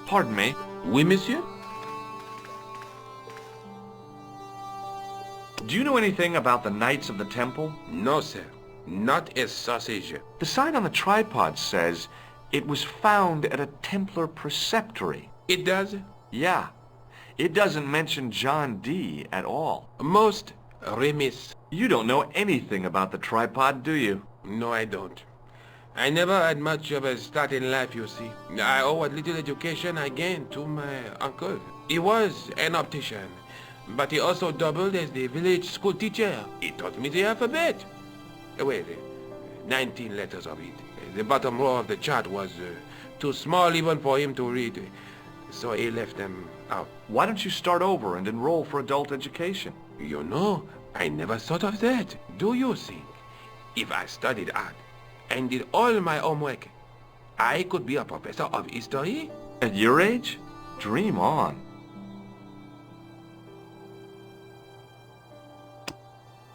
Pardon me. Oui, monsieur? Do you know anything about the Knights of the Temple? No, sir. Not a sausage. The sign on the tripod says it was found at a Templar preceptory. It does? Yeah. It doesn't mention John D. at all. Most remiss. You don't know anything about the tripod, do you? No, I don't. I never had much of a start in life, you see. I owe what little education I gained to my uncle. He was an optician, but he also doubled as the village school teacher. He taught me the alphabet. Wait, 19 letters of it. The bottom row of the chart was too small even for him to read, so he left them out. Why don't you start over and enroll for adult education? You know, I never thought of that. Do you think if I studied art and did all my homework, I could be a professor of history? At your age? Dream on.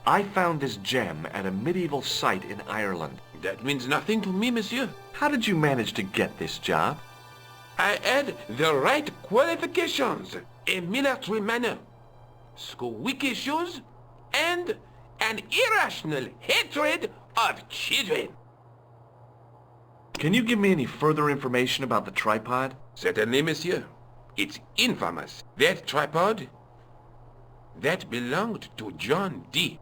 I found this gem at a medieval site in Ireland. That means nothing to me, monsieur. How did you manage to get this job? I had the right qualifications, a military manner, school week issues, and an irrational hatred of children. Can you give me any further information about the tripod? Certainly, monsieur. It's infamous. That tripod, that belonged to John D.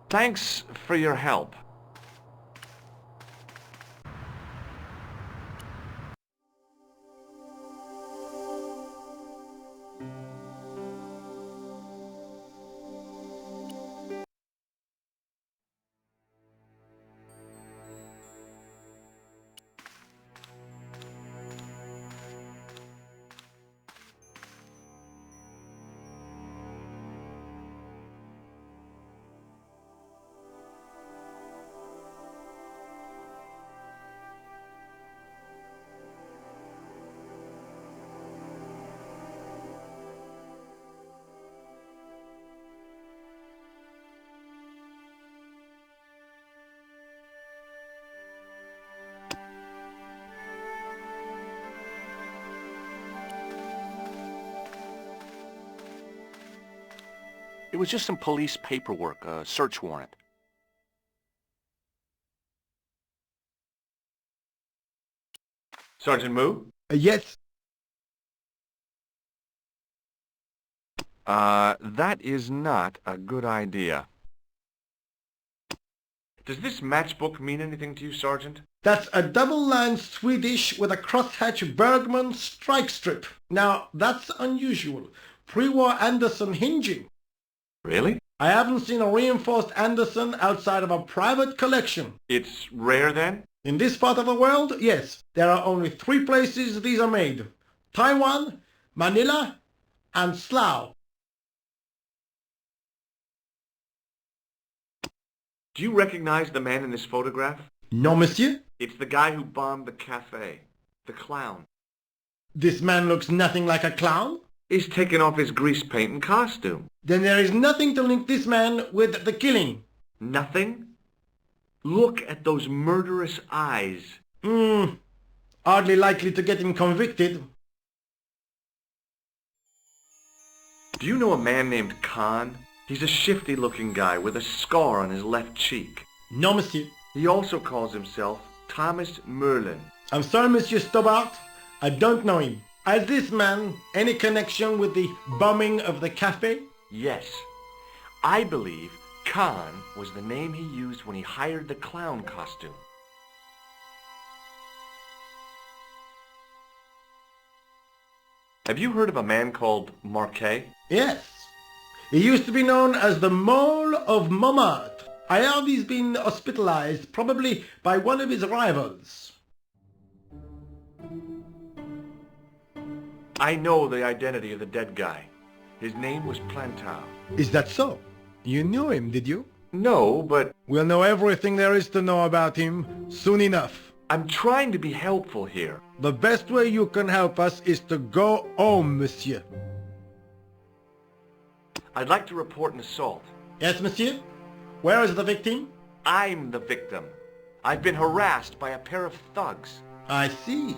Thanks for your help. It was just some police paperwork, a search warrant. Sergeant Moo? Yes. That is not a good idea. Does this matchbook mean anything to you, Sergeant? That's a double-lined Swedish with a crosshatch Bergman strike strip. Now, that's unusual. Pre-war Anderson hinging. Really? I haven't seen a reinforced Anderson outside of a private collection. It's rare, then? In this part of the world, yes. There are only 3 places these are made. Taiwan, Manila, and Slough. Do you recognize the man in this photograph? No, monsieur. It's the guy who bombed the cafe. The clown. This man looks nothing like a clown. He's taken off his grease paint and costume. Then there is nothing to link this man with the killing. Nothing? Look at those murderous eyes. Hardly likely to get him convicted. Do you know a man named Khan? He's a shifty-looking guy with a scar on his left cheek. No, monsieur. He also calls himself Thomas Merlin. I'm sorry, Monsieur Stobart. I don't know him. Has this man any connection with the bombing of the cafe? Yes. I believe Khan was the name he used when he hired the clown costume. Have you heard of a man called Marquet? Yes. He used to be known as the Mole of Montmartre. I heard he's been hospitalized, probably by one of his rivals. I know the identity of the dead guy. His name was Plantar. Is that so? You knew him, did you? No, but We'll know everything there is to know about him soon enough. I'm trying to be helpful here. The best way you can help us is to go home, monsieur. I'd like to report an assault. Yes, monsieur? Where is the victim? I'm the victim. I've been harassed by a pair of thugs. I see.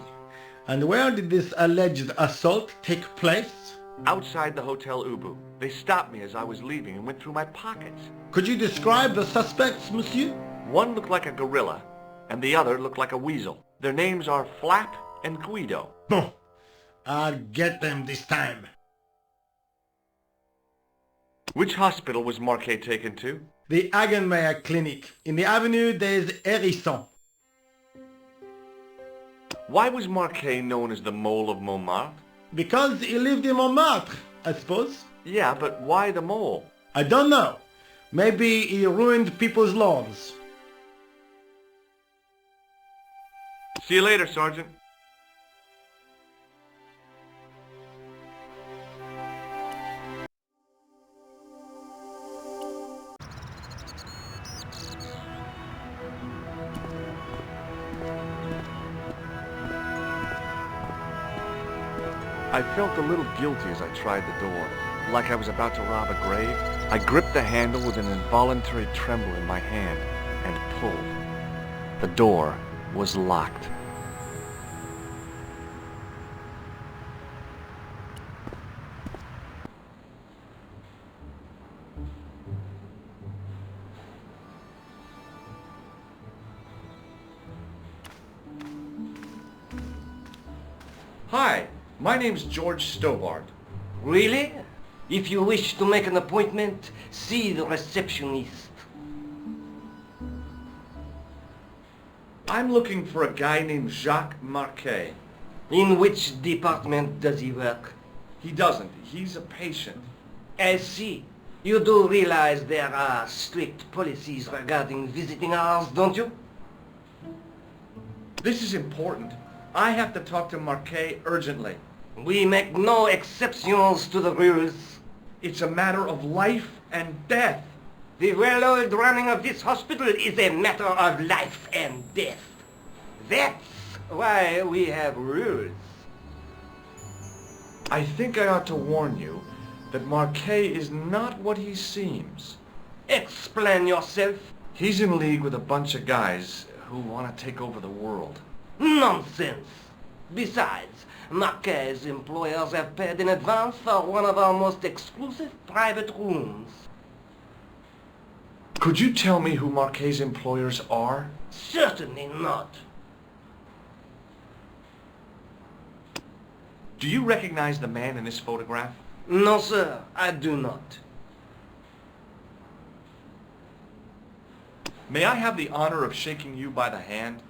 And where did this alleged assault take place? Outside the Hotel Ubu. They stopped me as I was leaving and went through my pockets. Could you describe the suspects, monsieur? One looked like a gorilla, and the other looked like a weasel. Their names are Flap and Guido. Bon. I'll get them this time. Which hospital was Marquet taken to? The Hagenmeyer Clinic, in the Avenue des Hérissons. Why was Marquet known as the Mole of Montmartre? Because he lived in Montmartre, I suppose. Yeah, but why the mole? I don't know. Maybe he ruined people's lawns. See you later, Sergeant. I felt a little guilty as I tried the door, like I was about to rob a grave. I gripped the handle with an involuntary tremble in my hand and pulled. The door was locked. Hi, my name's George Stobart. Really? If you wish to make an appointment, see the receptionist. I'm looking for a guy named Jacques Marquet. In which department does he work? He doesn't. He's a patient. I see. You do realize there are strict policies regarding visiting hours, don't you? This is important. I have to talk to Marquet urgently. We make no exceptions to the rules. It's a matter of life and death. The well-oiled running of this hospital is a matter of life and death. That's why we have rules. I think I ought to warn you that Marquet is not what he seems. Explain yourself. He's in league with a bunch of guys who want to take over the world. Nonsense. Besides, Marquet's employers have paid in advance for one of our most exclusive private rooms. Could you tell me who Marquet's employers are? Certainly not. Do you recognize the man in this photograph? No, sir, I do not. May I have the honor of shaking you by the hand?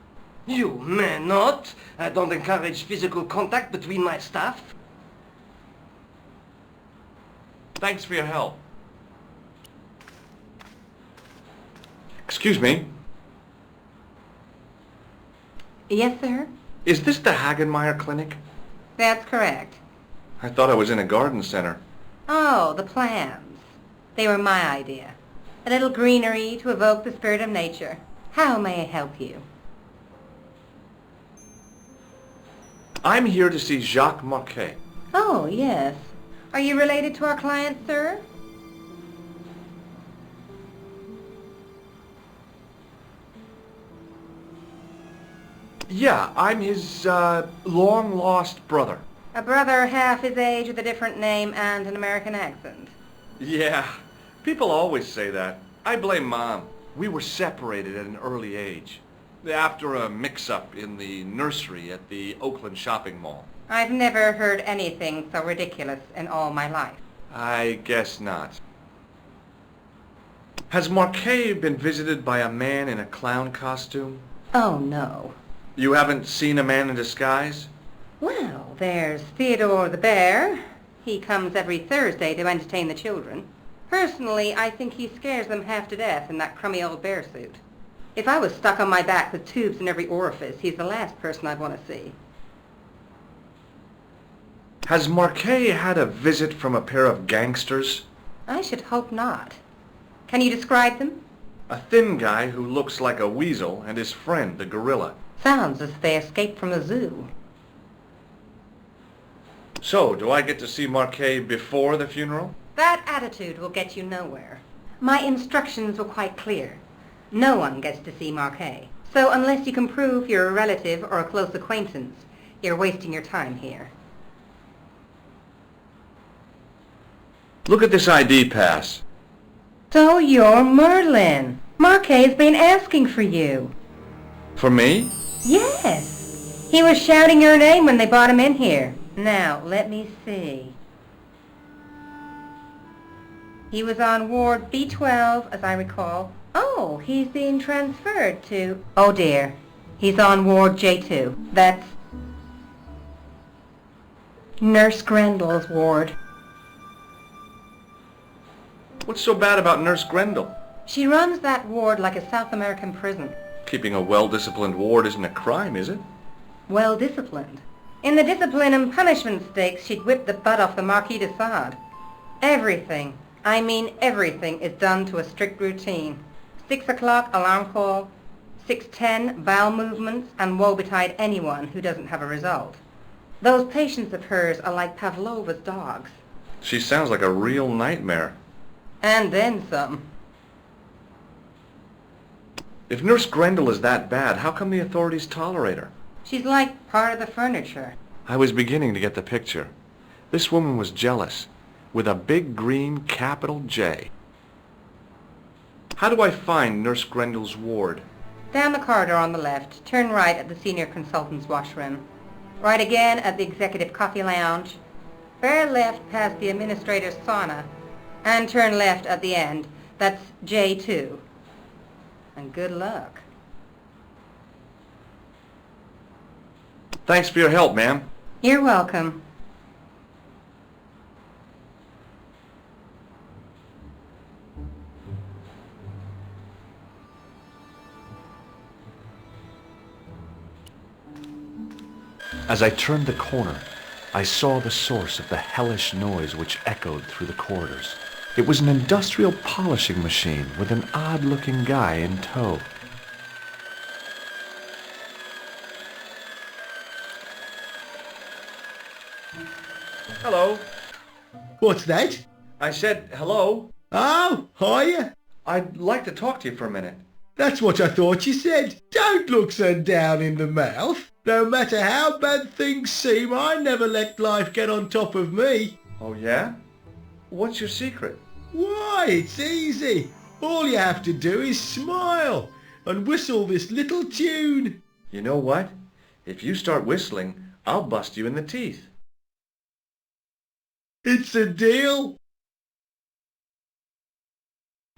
You may not. I don't encourage physical contact between my staff. Thanks for your help. Excuse me. Yes, sir. Is this the Hagenmeyer Clinic? That's correct. I thought I was in a garden center. Oh, the plans. They were my idea. A little greenery to evoke the spirit of nature. How may I help you? I'm here to see Jacques Marquet. Oh, yes. Are you related to our client, sir? Yeah, I'm his, long-lost brother. A brother half his age with a different name and an American accent. Yeah, people always say that. I blame Mom. We were separated at an early age. After a mix-up in the nursery at the Oakland shopping mall. I've never heard anything so ridiculous in all my life. I guess not. Has Marquet been visited by a man in a clown costume? Oh, no. You haven't seen a man in disguise? Well, there's Theodore the Bear. He comes every Thursday to entertain the children. Personally, I think he scares them half to death in that crummy old bear suit. If I was stuck on my back with tubes in every orifice, he's the last person I'd want to see. Has Marquet had a visit from a pair of gangsters? I should hope not. Can you describe them? A thin guy who looks like a weasel and his friend, the gorilla. Sounds as if they escaped from the zoo. So, do I get to see Marquet before the funeral? That attitude will get you nowhere. My instructions were quite clear. No one gets to see Marquet. So unless you can prove you're a relative or a close acquaintance, you're wasting your time here. Look at this ID pass. So you're Merlin. Marquet's been asking for you. For me? Yes. He was shouting your name when they brought him in here. Now, let me see. He was on Ward B12, as I recall. Oh, he's being transferred to... Oh dear. He's on Ward J2. That's Nurse Grendel's ward. What's so bad about Nurse Grendel? She runs that ward like a South American prison. Keeping a well-disciplined ward isn't a crime, is it? Well disciplined. In the discipline and punishment stakes, she'd whip the butt off the Marquis de Sade. Everything, I mean everything, is done to a strict routine. 6 o'clock alarm call, 6:10 bowel movements, and woe betide anyone who doesn't have a result. Those patients of hers are like Pavlova's dogs. She sounds like a real nightmare. And then some. If Nurse Grendel is that bad, how come the authorities tolerate her? She's like part of the furniture. I was beginning to get the picture. This woman was jealous, with a big green capital J. How do I find Nurse Grendel's ward? Down the corridor on the left, turn right at the senior consultant's washroom. Right again at the executive coffee lounge. Bear left past the administrator's sauna. And turn left at the end. That's J2. And good luck. Thanks for your help, ma'am. You're welcome. As I turned the corner, I saw the source of the hellish noise which echoed through the corridors. It was an industrial polishing machine with an odd-looking guy in tow. Hello. What's that? I said hello. Oh, hiya. I'd like to talk to you for a minute. That's what I thought you said. Don't look so down in the mouth. No matter how bad things seem, I never let life get on top of me. Oh, yeah? What's your secret? Why, it's easy. All you have to do is smile and whistle this little tune. You know what? If you start whistling, I'll bust you in the teeth. It's a deal.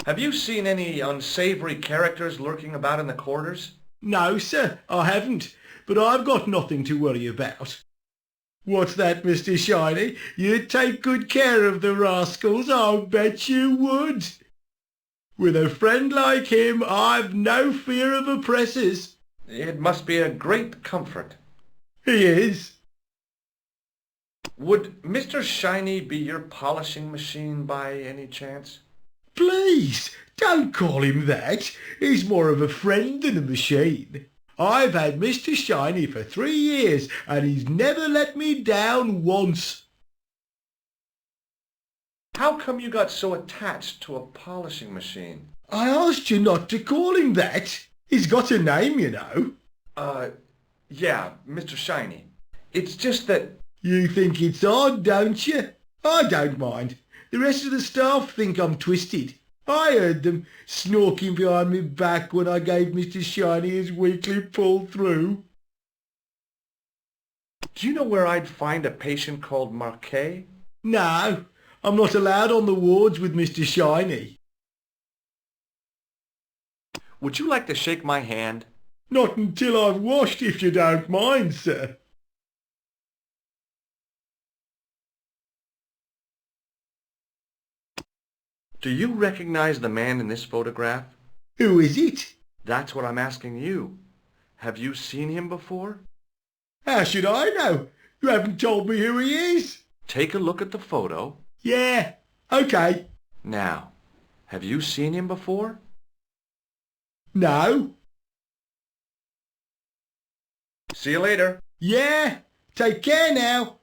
Have you seen any unsavory characters lurking about in the corridors? No, sir, I haven't. But I've got nothing to worry about. What's that, Mr. Shiny? You'd take good care of the rascals, I'll bet you would. With a friend like him, I've no fear of oppressors. It must be a great comfort. He is. Would Mr. Shiny be your polishing machine by any chance? Please, don't call him that. He's more of a friend than a machine. I've had Mr. Shiny for 3 years, and he's never let me down once. How come you got so attached to a polishing machine? I asked you not to call him that. He's got a name, you know. Yeah, Mr. Shiny. It's just that... You think it's odd, don't you? I don't mind. The rest of the staff think I'm twisted. I heard them snorking behind me back when I gave Mr. Shiny his weekly pull-through. Do you know where I'd find a patient called Marquet? No, I'm not allowed on the wards with Mr. Shiny. Would you like to shake my hand? Not until I've washed, if you don't mind, sir. Do you recognize the man in this photograph? Who is it? That's what I'm asking you. Have you seen him before? How should I know? You haven't told me who he is. Take a look at the photo. Yeah, okay. Now, have you seen him before? No. See you later. Yeah, take care now.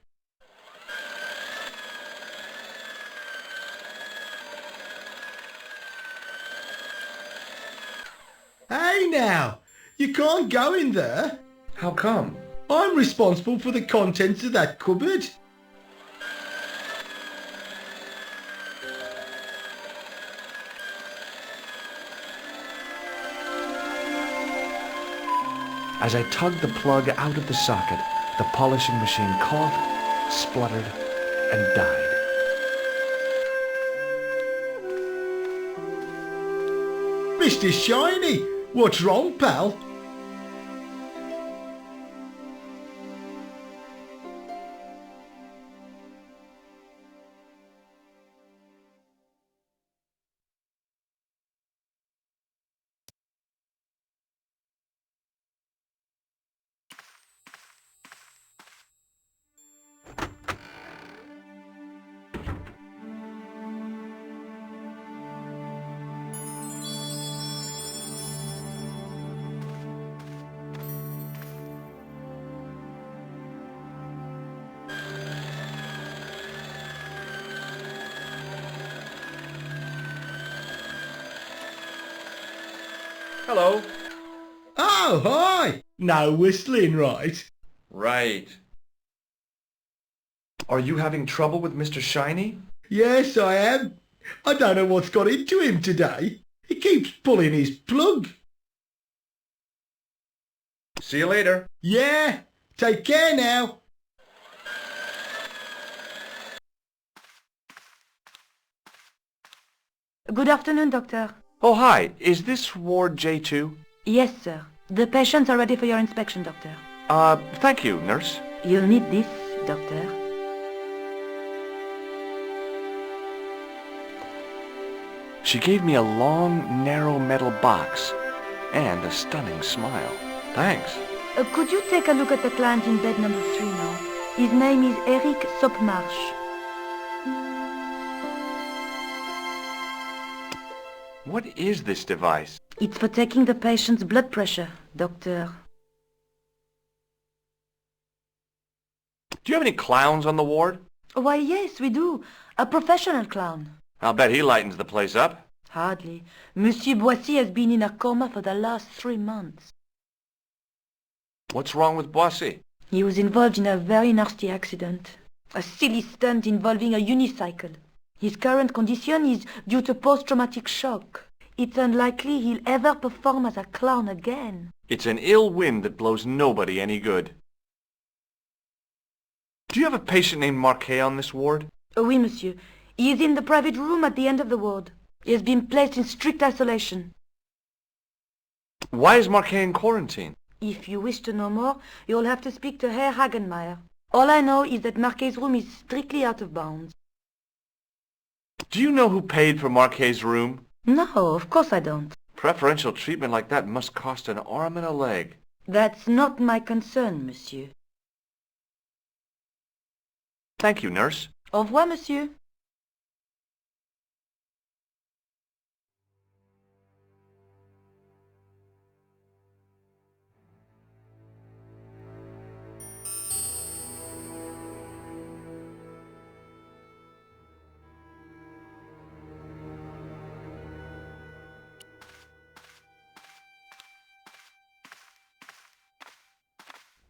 Hey now, You can't go in there. How come? I'm responsible for the contents of that cupboard. As I tugged the plug out of the socket, the polishing machine coughed, spluttered, and died. Mr. Shiny, what's wrong, pal? Hello. Oh, hi! No whistling, right? Right. Are you having trouble with Mr. Shiny? Yes, I am. I don't know what's got into him today. He keeps pulling his plug. See you later. Yeah, take care now. Good afternoon, Doctor. Oh, hi. Is this Ward J2? Yes, sir. The patients are ready for your inspection, Doctor. Thank you, nurse. You'll need this, Doctor. She gave me a long, narrow metal box and a stunning smile. Thanks. Could you take a look at the client in bed number 3 now? His name is Eric Sopmarsh. What is this device? It's for taking the patient's blood pressure, Doctor. Do you have any clowns on the ward? Why, yes, we do. A professional clown. I'll bet he lightens the place up. Hardly. Monsieur Boissy has been in a coma for the last 3 months. What's wrong with Boissy? He was involved in a very nasty accident. A silly stunt involving a unicycle. His current condition is due to post-traumatic shock. It's unlikely he'll ever perform as a clown again. It's an ill wind that blows nobody any good. Do you have a patient named Marquet on this ward? Oui, monsieur. He is in the private room at the end of the ward. He has been placed in strict isolation. Why is Marquet in quarantine? If you wish to know more, you'll have to speak to Herr Hagenmeier. All I know is that Marquet's room is strictly out of bounds. Do you know who paid for Marquet's room? No, of course I don't. Preferential treatment like that must cost an arm and a leg. That's not my concern, monsieur. Thank you, nurse. Au revoir, monsieur.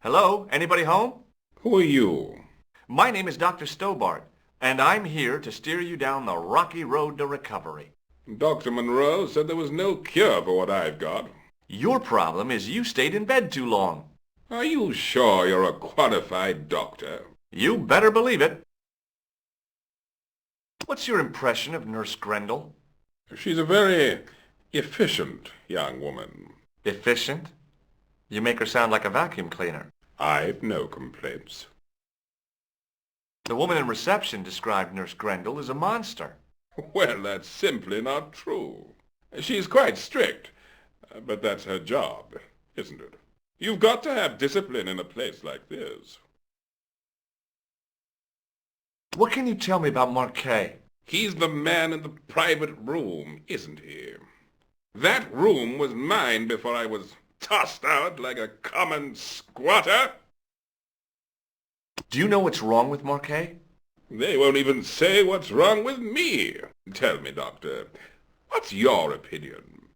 Hello? Anybody home? Who are you? My name is Dr. Stobart, and I'm here to steer you down the rocky road to recovery. Dr. Monroe said there was no cure for what I've got. Your problem is you stayed in bed too long. Are you sure you're a qualified doctor? You better believe it. What's your impression of Nurse Grendel? She's a very efficient young woman. Efficient? You make her sound like a vacuum cleaner. I've no complaints. The woman in reception described Nurse Grendel as a monster. Well, that's simply not true. She's quite strict, but that's her job, isn't it? You've got to have discipline in a place like this. What can you tell me about Marquet? He's the man in the private room, isn't he? That room was mine before I was tossed out like a common squatter. Do you know what's wrong with Marquet? They won't even say what's wrong with me. Tell me, Doctor, what's your opinion?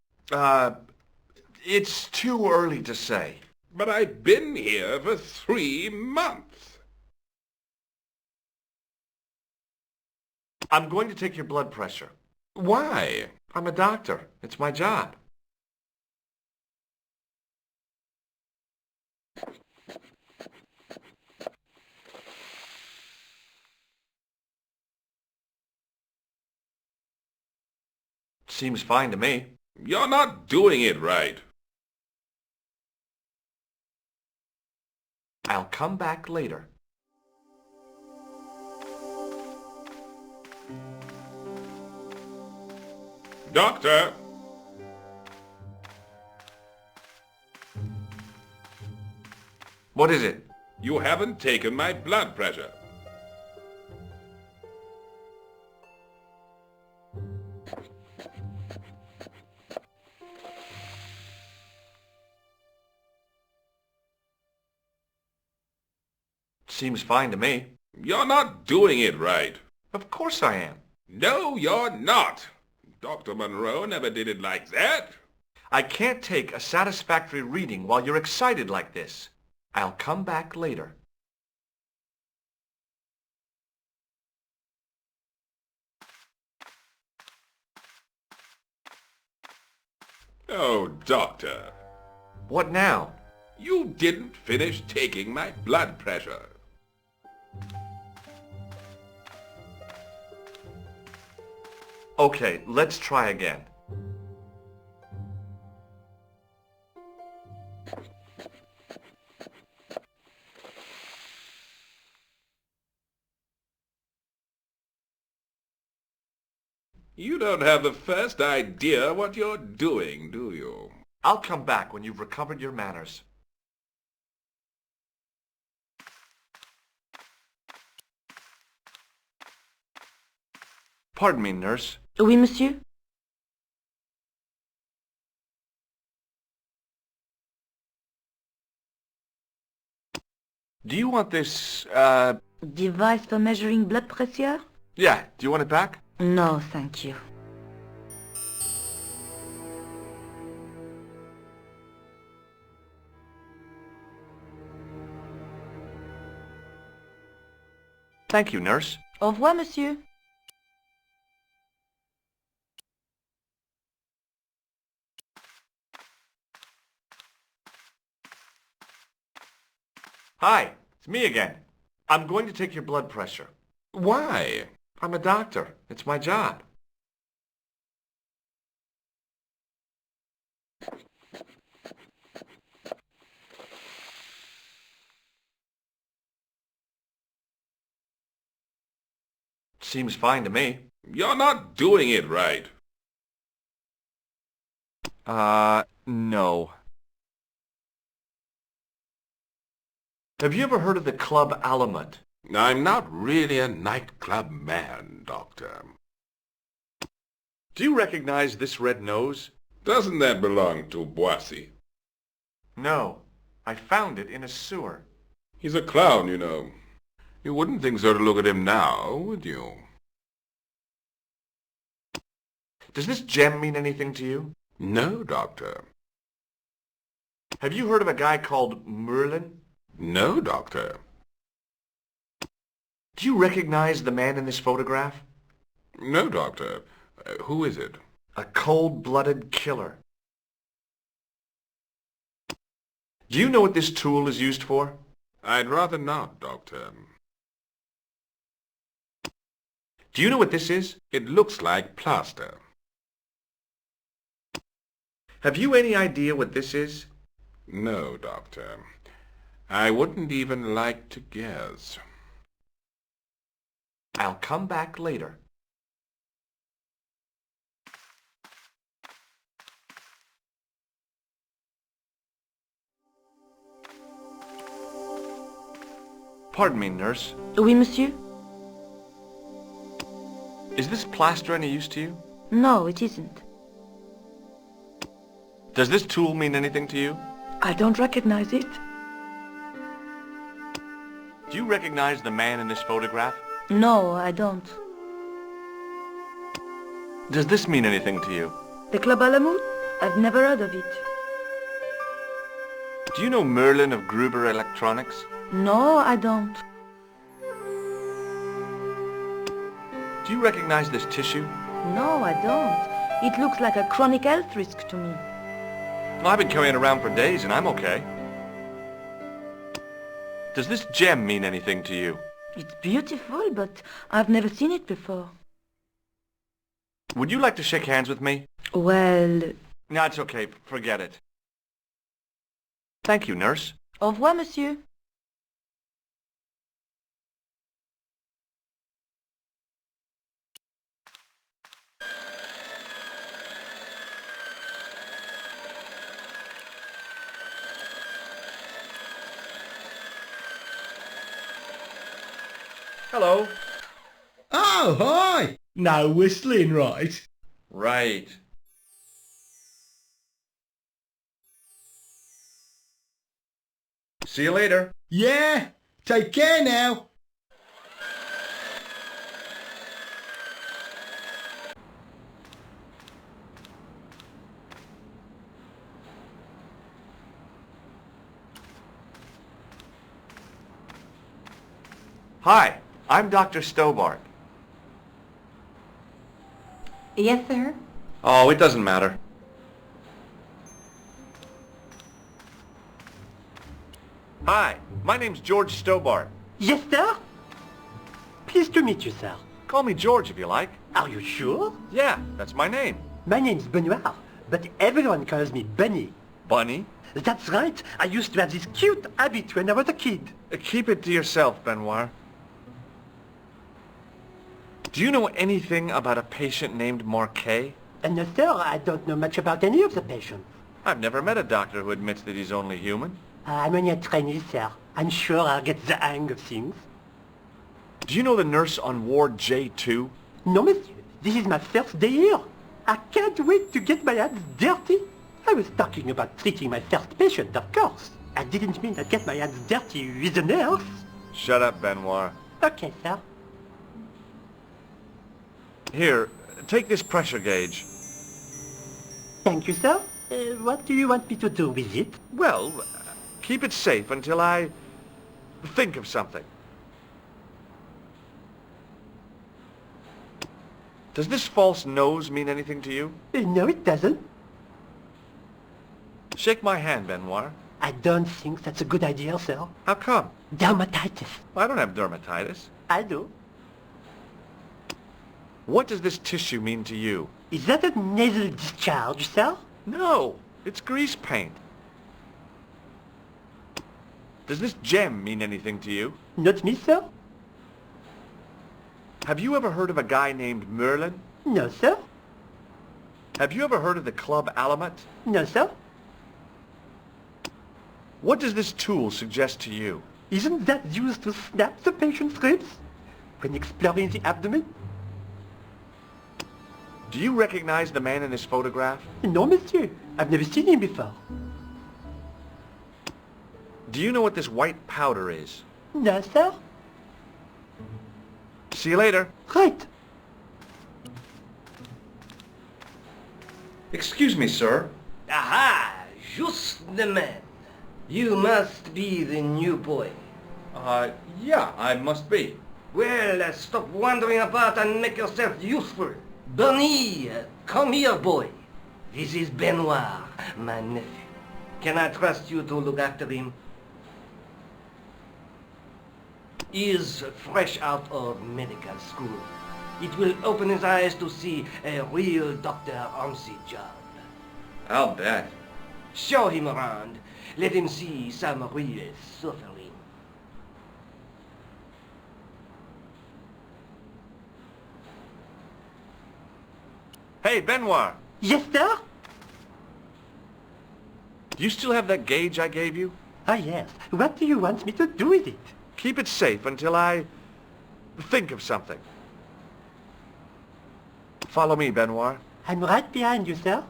It's too early to say. But I've been here for 3 months. I'm going to take your blood pressure. Why? I'm a doctor. It's my job. Seems fine to me. You're not doing it right. I'll come back later. Doctor! What is it? You haven't taken my blood pressure. Seems fine to me. You're not doing it right. Of course I am. No, you're not. Dr. Monroe never did it like that. I can't take a satisfactory reading while you're excited like this. I'll come back later. Oh, Doctor. What now? You didn't finish taking my blood pressure. Okay, let's try again. You don't have the first idea what you're doing, do you? I'll come back when you've recovered your manners. Pardon me, nurse. Oui, monsieur? Do you want this, Device for measuring blood pressure? Yeah, do you want it back? No, thank you. Thank you, nurse. Au revoir, monsieur. Hi, it's me again. I'm going to take your blood pressure. Why? I'm a doctor. It's my job. Seems fine to me. You're not doing it right. No. Have you ever heard of the Club Alamut? I'm not really a nightclub man, Doctor. Do you recognize this red nose? Doesn't that belong to Boissy? No. I found it in a sewer. He's a clown, you know. You wouldn't think so to look at him now, would you? Does this gem mean anything to you? No, Doctor. Have you heard of a guy called Merlin? No, Doctor. Do you recognize the man in this photograph? No, Doctor. Who is it? A cold-blooded killer. Do you know what this tool is used for? I'd rather not, Doctor. Do you know what this is? It looks like plaster. Have you any idea what this is? No, Doctor. I wouldn't even like to guess. I'll come back later. Pardon me, nurse. Oui, monsieur? Is this plaster any use to you? No, it isn't. Does this tool mean anything to you? I don't recognize it. Do you recognize the man in this photograph? No, I don't. Does this mean anything to you? The Club Alamut? I've never heard of it. Do you know Merlin of Gruber Electronics? No, I don't. Do you recognize this tissue? No, I don't. It looks like a chronic health risk to me. Well, I've been carrying it around for days and I'm okay. Does this gem mean anything to you? It's beautiful, but I've never seen it before. Would you like to shake hands with me? Well, No, it's okay. Forget it. Thank you, nurse. au revoir, monsieur. Hello. Oh, hi! No whistling, right? Right. See you later. Yeah, take care now. Hi, I'm Dr. Stobart. Yes, sir? Oh, it doesn't matter. Hi, my name's George Stobart. Yes, sir? Pleased to meet you, sir. Call me George if you like. Are you sure? Yeah, that's my name. My name's Benoit, but everyone calls me Bunny. Bunny? That's right. I used to have this cute habit when I was a kid. Keep it to yourself, Benoit. Do you know anything about a patient named Marquet? No, sir, I don't know much about any of the patients. I've never met a doctor who admits that he's only human. I'm only a trainee, sir. I'm sure I'll get the hang of things. Do you know the nurse on Ward J2? No, monsieur. This is my first day here. I can't wait to get my hands dirty. I was talking about treating my first patient, of course. I didn't mean I'd get my hands dirty with a nurse. Shut up, Benoit. Okay, sir. Here, take this pressure gauge. Thank you, sir. What do you want me to do with it? Well, keep it safe until I think of something. Does this false nose mean anything to you? No, it doesn't. Shake my hand, Benoit. I don't think that's a good idea, sir. How come? Dermatitis. I don't have dermatitis. I do. What does this tissue mean to you? Is that a nasal discharge, sir? No, it's grease paint. Does this gem mean anything to you? Not me, sir? Have you ever heard of a guy named Merlin? No, sir? Have you ever heard of the Club Alamet? No, sir? What does this tool suggest to you? Isn't that used to snap the patient's ribs when exploring the abdomen? Do you recognize the man in this photograph? No, monsieur. I've never seen him before. Do you know what this white powder is? No, sir? See you later. Right. Excuse me, sir. Aha! Just the man. You must be the new boy. Yeah, I must be. Well, stop wandering about and make yourself useful. Bunny, come here, boy. This is Benoit, my nephew. Can I trust you to look after him? He is fresh out of medical school. It will open his eyes to see a real doctor on the job. I'll bet. Show him around. Let him see some real suffering. Hey, Benoit. Yes, sir? Do you still have that gauge I gave you? Ah, yes. What do you want me to do with it? Keep it safe until I think of something. Follow me, Benoit. I'm right behind you, sir.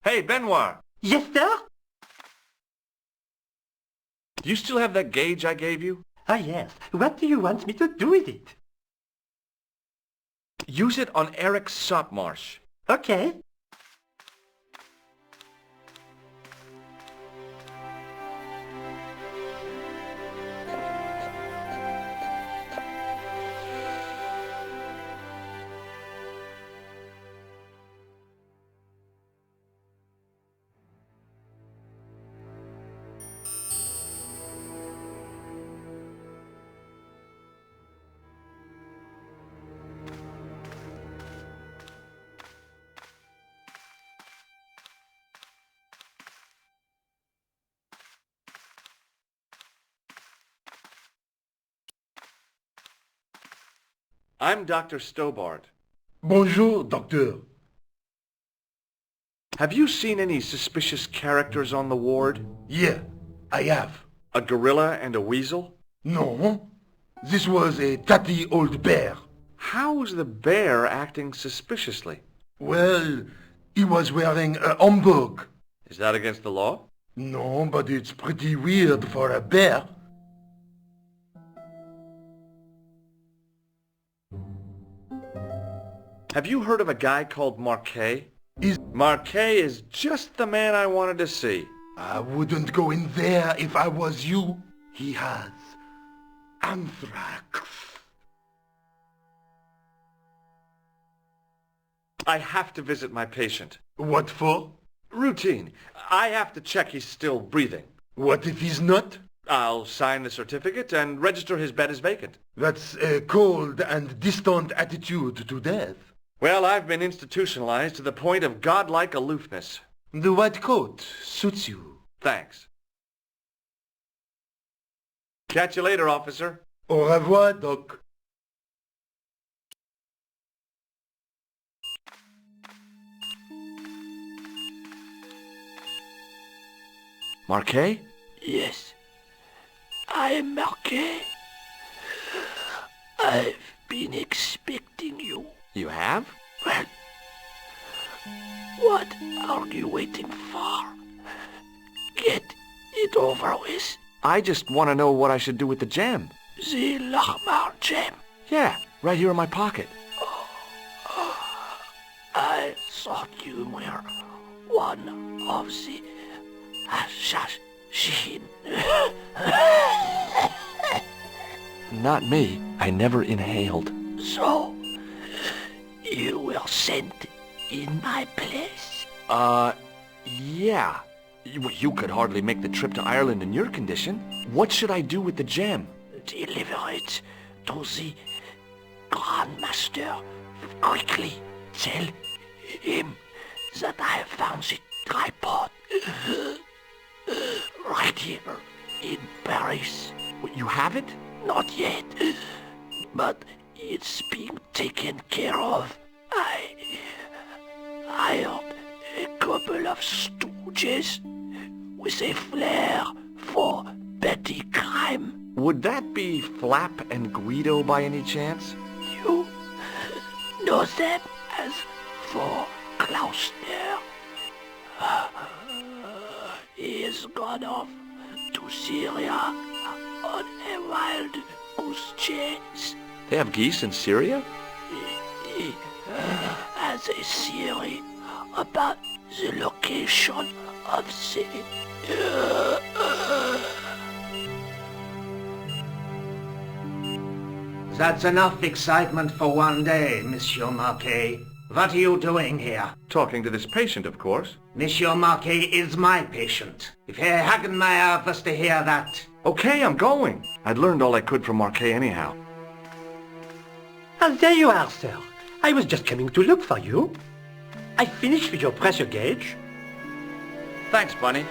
Hey, Benoit. Yes, sir? Do you still have that gauge I gave you? Ah, yes. What do you want me to do with it? Use it on Eric Sopmarsh. Okay. I'm Dr. Stobart. Bonjour, docteur. Have you seen any suspicious characters on the ward? Yeah, I have. A gorilla and a weasel? No, this was a tatty old bear. How's the bear acting suspiciously? Well, he was wearing a homburg. Is that against the law? No, but it's pretty weird for a bear. Have you heard of a guy called Marquet? Is Marquet is just the man I wanted to see. I wouldn't go in there if I was you. He has anthrax. I have to visit my patient. What for? Routine. I have to check he's still breathing. What if he's not? I'll sign the certificate and register his bed as vacant. That's a cold and distant attitude to death. Well, I've been institutionalized to the point of godlike aloofness. The white coat suits you. Thanks. Catch you later, officer. Au revoir, Doc. Marquet? Yes, I am Marquet. I've been expecting you. You have? Well, what are you waiting for? Get it over with. I just want to know what I should do with the gem. The Lahmar gem. Yeah, right here in my pocket. I thought you were one of the assassin. Not me. I never inhaled. So, you were sent in my place? Yeah. You could hardly make the trip to Ireland in your condition. What should I do with the gem? Deliver it to the Grand Master. Quickly tell him that I have found the tripod right here in Paris. You have it? Not yet, but it's being taken care of. I hired a couple of stooges with a flair for petty crime. Would that be Flap and Guido by any chance? You know them as for Klausner. He has gone off to Syria on a wild goose chase. They have geese in Syria? He has a theory about the location of the... That's enough excitement for one day, Monsieur Marquet. What are you doing here? Talking to this patient, of course. Monsieur Marquet is my patient. If Herr Hagenmeier was to hear that... Okay, I'm going. I'd learned all I could from Marquet anyhow. Ah, there you are, sir. I was just coming to look for you. I finished with your pressure gauge. Thanks, Bunny.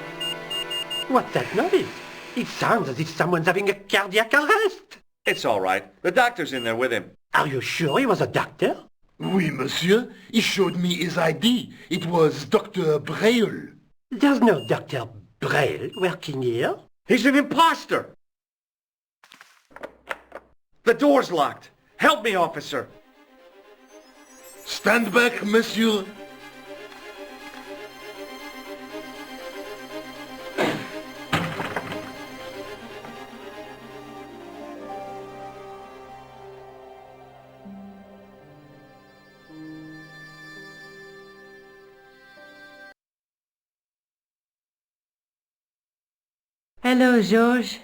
What's that noise? It sounds as if someone's having a cardiac arrest. It's all right. The doctor's in there with him. Are you sure he was a doctor? Oui, monsieur. He showed me his ID. It was Dr. Braille. There's no Dr. Braille working here. He's an imposter! The door's locked. Help me, officer. Stand back, monsieur. Hello, Georges.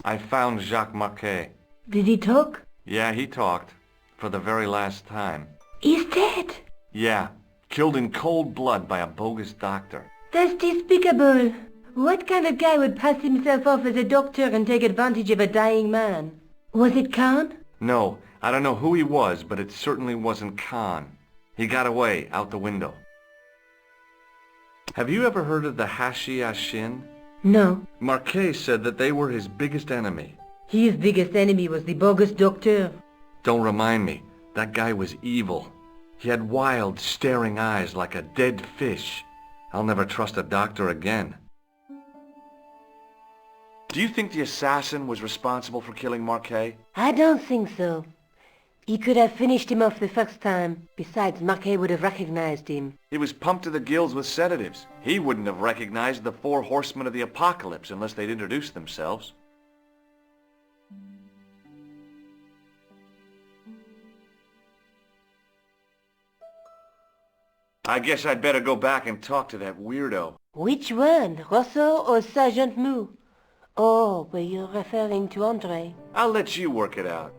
I found Jacques Marquet. Did he talk? Yeah, he talked. For the very last time. He's dead. Yeah, killed in cold blood by a bogus doctor. That's despicable. What kind of guy would pass himself off as a doctor and take advantage of a dying man? Was it Khan? No, I don't know who he was, but it certainly wasn't Khan. He got away, out the window. Have you ever heard of the Hashi-Ashin? No. Marquet said that they were his biggest enemy. His biggest enemy was the bogus doctor. Don't remind me. That guy was evil. He had wild, staring eyes like a dead fish. I'll never trust a doctor again. Do you think the assassin was responsible for killing Marquet? I don't think so. He could have finished him off the first time. Besides, Marquet would have recognized him. He was pumped to the gills with sedatives. He wouldn't have recognized the 4 horsemen of the apocalypse unless they'd introduced themselves. I guess I'd better go back and talk to that weirdo. Which one, Rousseau or Sergeant Mou? Oh, were you referring to Andre? I'll let you work it out.